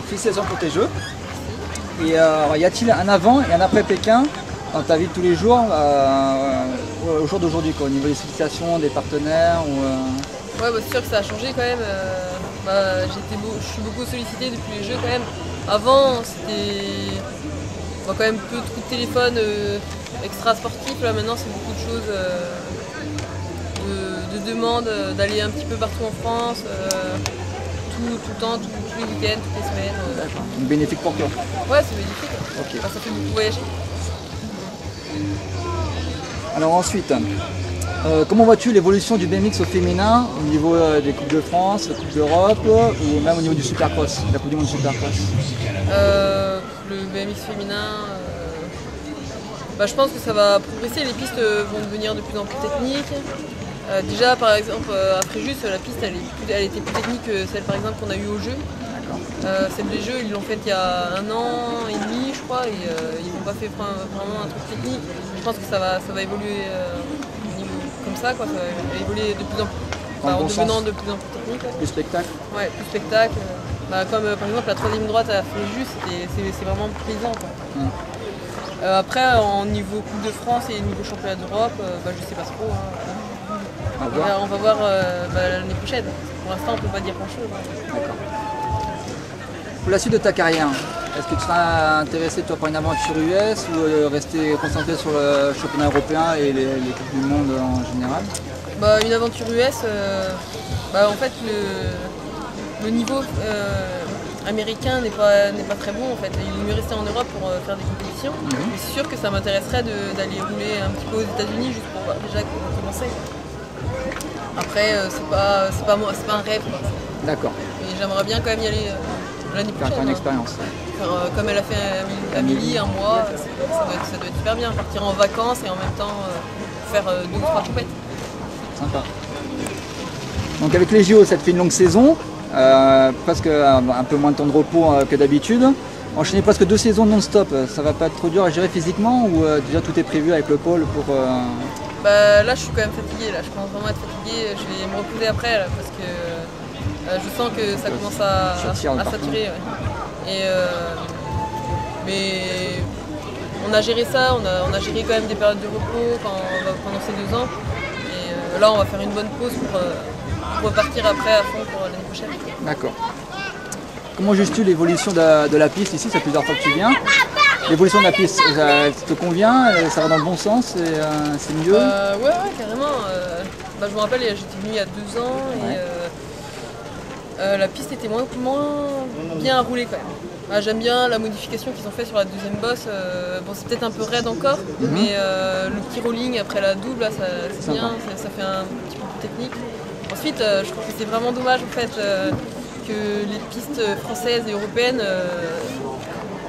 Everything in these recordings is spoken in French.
félicitations pour tes jeux. Et y a-t-il un avant et un après Pékin dans ta vie de tous les jours, au jour d'aujourd'hui, au niveau des sollicitations, des partenaires Ouais, bah, c'est sûr que ça a changé quand même. Je suis beaucoup sollicité depuis les jeux quand même. Avant, c'était quand même peu de téléphone extra sportifs. Là maintenant, c'est beaucoup de choses de demandes, d'aller un petit peu partout en France, tout le temps, tous les week-ends, toutes les semaines. Donc bénéfique pour toi. Ouais, c'est bénéfique. Okay. Enfin, ça fait beaucoup voyager. Alors ensuite, comment vois-tu l'évolution du BMX au féminin au niveau des Coupes de France, Coupe d'Europe ou même au niveau du Supercross, la Coupe du Monde Supercross? Le BMX féminin, je pense que ça va progresser, les pistes vont devenir de plus en plus techniques. Déjà par exemple à Fréjus, la piste elle était plus technique que celle par exemple qu'on a eue au jeu. Celle des jeux, ils l'ont faite il y a 1 an et demi je crois, et ils n'ont pas fait vraiment un truc technique. Je pense que ça va évoluer comme ça, quoi. Ça va évoluer de plus en plus, en devenant de plus en plus technique. Plus spectacle. Ouais, plus spectacle. Comme par exemple la 3e droite à Fréjus, c'est vraiment plaisant, quoi. Après, en niveau Coupe de France et niveau Championnat d'Europe, je sais pas trop. On va voir l'année prochaine. Pour l'instant, on peut pas dire grand-chose. D'accord. Pour la suite de ta carrière, est-ce que tu seras intéressé toi par une aventure US ou rester concentré sur le championnat européen et les Coupes du Monde en général? Une aventure US, en fait le niveau américain n'est pas très bon en fait. Il est mieux rester en Europe pour faire des compétitions. Mais c'est sûr que ça m'intéresserait d'aller rouler un petit peu aux États-Unis juste pour voir déjà commencer. Après c'est pas un rêve. D'accord. Mais j'aimerais bien quand même y aller l'année prochaine. Faire une expérience. Comme elle a fait Amélie, 1 mois, ça doit être super bien. Partir en vacances et en même temps faire 2 ou 3 compètes. Sympa. Donc avec les JO, ça te fait une longue saison, presque un peu moins de temps de repos que d'habitude. Enchaîner presque 2 saisons non-stop, ça va pas être trop dur à gérer physiquement ou déjà tout est prévu avec le pôle pour... Là je suis quand même fatiguée, là. Je pense vraiment être fatiguée, je vais me reposer après là, parce que je sens que ça commence à saturer. Ouais. Mais on a géré ça, on a géré quand même des périodes de repos pendant ces 2 ans. Et là on va faire une bonne pause pour repartir après à fond pour l'année prochaine. D'accord. Comment juges-tu l'évolution de la piste ici? Ça fait plusieurs fois que tu viens. L'évolution de la piste, ça te convient? Ça va dans le bon sens? C'est mieux? Ouais, carrément. Je me rappelle, j'étais venue il y a 2 ans et la piste était moins bien à rouler quand même. J'aime bien la modification qu'ils ont fait sur la 2e bosse. C'est peut-être un peu raide encore, mais le petit rolling après la double, là, c'est bien, ça fait un petit peu plus technique. Ensuite, je trouve que c'est vraiment dommage en fait que les pistes françaises et européennes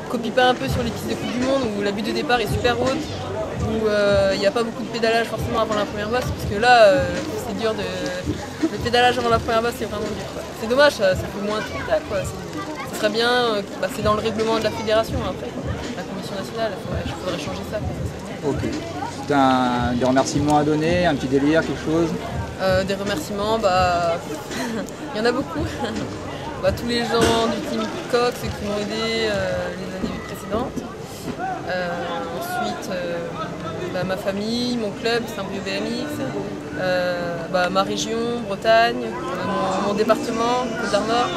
copient pas un peu sur les pistes de Coupe du Monde où la butte de départ est super haute, où il n'y a pas beaucoup de pédalage forcément avant la première bosse, parce que là c'est dur le pédalage avant la première bosse, c'est vraiment dur. C'est dommage, ça fait moins de spectacle, quoi. Ce serait bien, c'est dans le règlement de la fédération après, quoi. La commission nationale, il faudrait changer ça, quoi. Ok. Tu as des remerciements à donner, un petit délire, quelque chose? Des remerciements, il y en a beaucoup. Tous les gens du team Coq, ceux qui m'ont aidé les années précédentes. Ensuite, ma famille, mon club, Saint-Brieuc BMX, ma région, Bretagne, mon département, Côte d'Armor,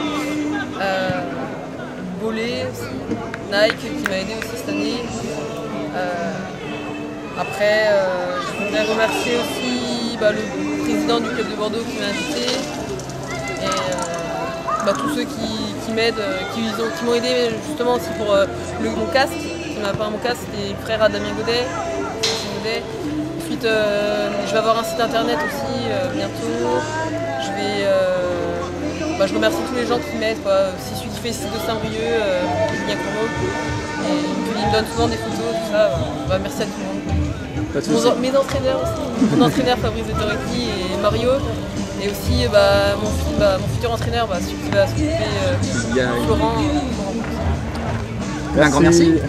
Bollé aussi, Nike qui m'a aidé aussi cette année. Après, je voudrais remercier aussi le président du club de Bordeaux qui m'a invité. Et tous ceux qui m'aident, qui m'ont aidé justement aussi pour mon casque. Qui m'a fait mon casque, c'était le frère à Damien Godet. Ensuite, je vais avoir un site internet aussi bientôt. Je remercie tous les gens qui m'aident. Si celui qui fait le site de Saint-Brieuc, Julien Cromo, il me donne souvent des photos, tout ça. Merci à tout le monde. Mes entraîneurs aussi, mon entraîneur Fabrice de Toretti et Mario. Et aussi mon futur entraîneur, celui qui va s'occuper, Florent. Un grand merci.